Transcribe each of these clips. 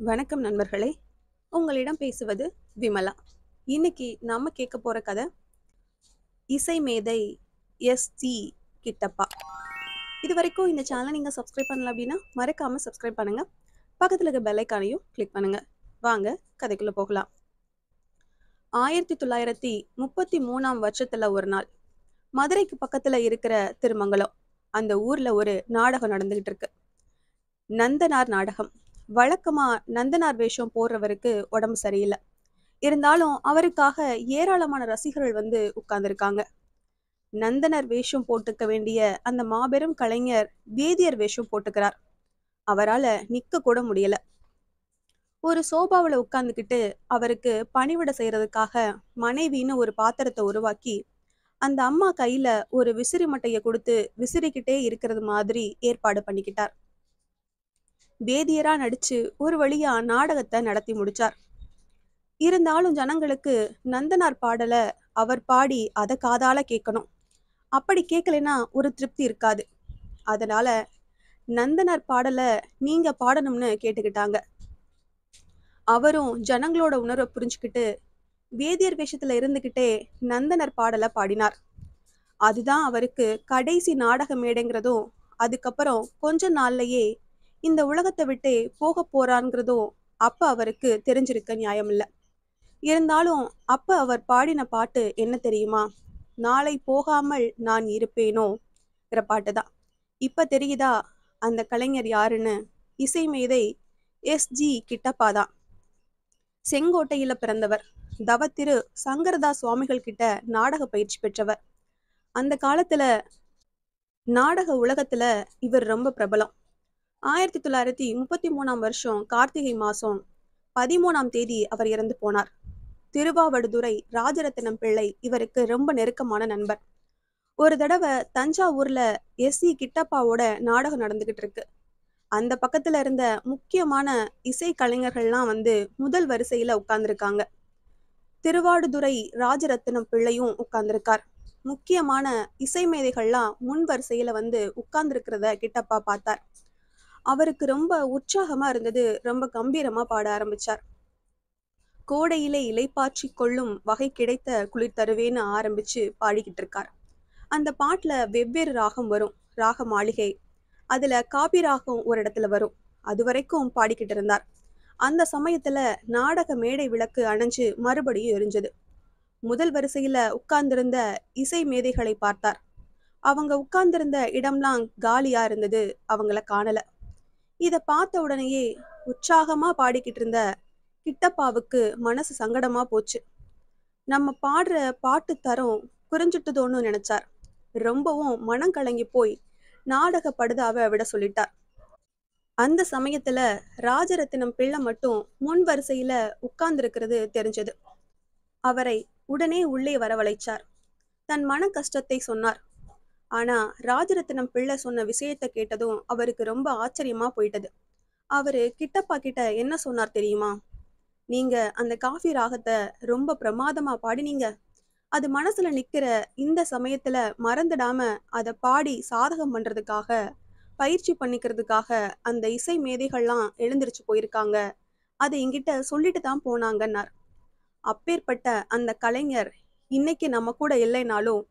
வணக்கம் நண்பர்களே. உங்களிடம் பேசுவது விமலா. இன்னைக்கு நாம கேட்க போற கதை இசை மேதை எஸ்.ஜி. கிட்டப்பா. இது வரைக்கும் இந்த சேனலை நீங்க சப்ஸ்கிரைப் பண்ணல அப்படின்னா மறக்காம சப்ஸ்கிரைப் பண்ணுங்க. பக்கத்துல இருக்க பெல் ஐகானையும் கிளிக் பண்ணுங்க. வாங்க கதைக்குள்ள போகலாம். 1933ஆம் வருஷத்துல ஒரு நாள் மதுரைக்கு பக்கத்துல இருக்கிற திருமங்கலம் அந்த ஊர்ல ஒரு நாடகம் நடந்துகிட்டு இருக்கு. நந்தனார் நாடகம். வழக்கமா நந்தனார் வேஷம் போடுறவருக்கு உடம்பு சரியில்லை. இருந்தாலும் அவருக்காக ஏராளமான ரசிகர்கள் வந்து உட்கார்ந்துருக்காங்க. நந்தனர் வேஷம் போட்டுக்க வேண்டிய அந்த மாபெரும் கலைஞர் வேதியர் வேஷம் போட்டுக்கிறார். அவரால நிக்க கூட முடியல. ஒரு சோபாவுல உட்கார்ந்துக்கிட்டு அவருக்கு பணிவிட செய்யறதுக்காக மனைவின்னு ஒரு பாத்திரத்தை உருவாக்கி அந்த அம்மா கையில ஒரு விசிறி மட்டைய கொடுத்து விசிறிக்கிட்டே இருக்கிறது மாதிரி ஏற்பாடு பண்ணிக்கிட்டார். வேதியரா நடிச்சு ஒரு வழியா நாடகத்தை நடத்தி முடிச்சார். இருந்தாலும் ஜனங்களுக்கு நந்தனார் பாடல அவர் பாடி அதை காதால கேட்கணும். அப்படி கேட்கலைன்னா ஒரு திருப்தி இருக்காது. அதனால நந்தனார் பாடல நீங்க பாடணும்னு கேட்டுக்கிட்டாங்க. அவரும் ஜனங்களோட உணர்வை புரிஞ்சுக்கிட்டு வேதியர் வேஷத்துல இருந்துகிட்டே நந்தனர் பாடல பாடினார். அதுதான் அவருக்கு கடைசி நாடக மேடைங்கிறதும் அதுக்கப்புறம் கொஞ்ச நாள்லயே இந்த உலகத்தை விட்டே போக போறாங்கிறதும் அப்ப அவருக்கு தெரிஞ்சிருக்க நியாயம் இல்ல. இருந்தாலும் அப்ப அவர் பாடின பாட்டு என்ன தெரியுமா? நாளை போகாமல் நான் இருப்பேனோங்கிற பாட்டு தான். இப்ப தெரியுதா அந்த கலைஞர் யாருன்னு? இசை மேதை எஸ்.ஜி. கிட்டப்பா தான். செங்கோட்டையில பிறந்தவர். தவத்திரு சங்கரதாஸ் சுவாமிகள் கிட்ட நாடக பயிற்சி பெற்றவர். அந்த காலத்துல நாடக உலகத்துல இவர் ரொம்ப பிரபலம். 1933ஆம் வருஷம் கார்த்திகை மாசம் 13ஆம் தேதி அவர் இறந்து போனார். திருவாவடுதுறை ராஜரத்தினம் பிள்ளை இவருக்கு ரொம்ப நெருக்கமான நண்பர். ஒரு தடவை தஞ்சாவூர்ல எஸ்.சி. கிட்டப்பாவோட நாடகம் நடந்துகிட்டு இருக்கு. அந்த பக்கத்துல இருந்த முக்கியமான இசை கலைஞர்கள்லாம் வந்து முதல் வரிசையில உட்கார்ந்துருக்காங்க. திருவாடுதுறை ராஜரத்தினம் பிள்ளையும் உட்கார்ந்துருக்கார். முக்கியமான இசை மேதைகள்லாம் முன் வரிசையில வந்து உட்கார்ந்துருக்கிறத கிட்டப்பா பார்த்தார். அவருக்கு ரொம்ப உற்சாகமா இருந்தது. ரொம்ப கம்பீரமா பாட ஆரம்பிச்சார். கோடையிலே இலைப்பாற்றி கொள்ளும் வகை கிடைத்த குளிர் தருவேன்னு ஆரம்பிச்சு பாடிக்கிட்டு இருக்கார். அந்த பாட்டுல வெவ்வேறு ராகம் வரும். ராக மாளிகை. அதுல காபி ராகம் ஒரு இடத்துல வரும். அது வரைக்கும் பாடிக்கிட்டு இருந்தார். அந்த சமயத்துல நாடக மேடை விளக்கு அணைஞ்சு மறுபடியும் எரிஞ்சது. முதல் வரிசையில உட்கார்ந்திருந்த இசை மேதைகளை பார்த்தார். அவங்க உட்கார்ந்திருந்த இடம்லாம் காலியா இருந்தது. அவங்கள காணல. இத பார்த்த உடனேயே உற்சாகமா பாடிக்கிட்டு இருந்த கிட்டப்பாவுக்கு மனசு சங்கடமா போச்சு. நம்ம பாடுற பாட்டு தரம் குறைஞ்சிட்டுதோன்னு நினைச்சார். ரொம்பவும் மனம் கலங்கி போய் நாடக படுதாவை விட சொல்லிட்டார். அந்த சமயத்துல ராஜரத்தினம் பிள்ளை மட்டும் முன் வரிசையில உட்கார்ந்திருக்கிறது தெரிஞ்சது. அவரை உடனே உள்ளே வரவழைச்சார். தன் மன கஷ்டத்தை சொன்னார். ஆனா ராஜரத்தினம் பிள்ளை சொன்ன விஷயத்த கேட்டதும் அவருக்கு ரொம்ப ஆச்சரியமா போயிட்டது. அவரு கிட்டப்பா கிட்ட என்ன சொன்னார் தெரியுமா? நீங்க அந்த காஃபி ராகத்தை ரொம்ப பிரமாதமா பாடினீங்க. அது மனசுல நிக்கிற இந்த சமயத்துல மறந்துடாம அதை பாடி சாதகம் பண்றதுக்காக பயிற்சி பண்ணிக்கிறதுக்காக அந்த இசை மேதைகள்லாம் எழுந்திருச்சு போயிருக்காங்க. அதை என்கிட்ட சொல்லிட்டு தான் போனாங்கன்னார். அப்பேற்பட்ட அந்த கலைஞர் இன்னைக்கு நம்ம கூட இல்லைனாலும்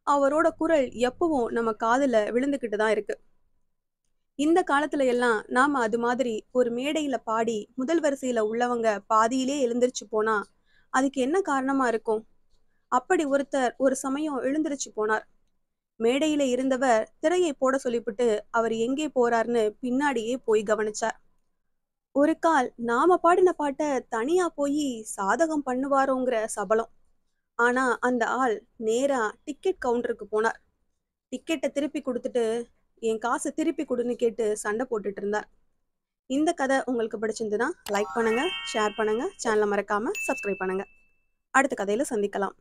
அவரோட குரல் எப்பவும் நம்ம காதுல விழுந்துகிட்டு தான் இருக்கு. இந்த காலத்துல எல்லாம் நாம அது மாதிரி ஒரு மேடையில பாடி முதல் வரிசையில உள்ளவங்க பாதியிலே எழுந்திருச்சு போனா அதுக்கு என்ன காரணமா இருக்கும்? அப்படி ஒருத்தர் ஒரு சமயம் எழுந்திருச்சு போனார். மேடையில இருந்தவர் திரையை போட சொல்லிவிட்டு அவர் எங்கே போறாருன்னு பின்னாடியே போய் கவனிச்சார். ஒரு கால் நாம பாடின பாட்டை தனியா போய் சாதகம் பண்ணுவாரோங்கிற சபலம். ஆனா அந்த ஆள் நேரா டிக்கெட் கவுண்டருக்கு போனார். டிக்கெட்டை திருப்பி கொடுத்துட்டு என் காசை திருப்பி கொடுன்னு கேட்டு சண்டை போட்டுட்டு இருந்தார். இந்த கதை உங்களுக்கு பிடிச்சிருந்துன்னா லைக் பண்ணுங்க, ஷேர் பண்ணுங்க, சேனலை மறக்காம சப்ஸ்கிரைப் பண்ணுங்க. அடுத்த கதையில சந்திக்கலாம்.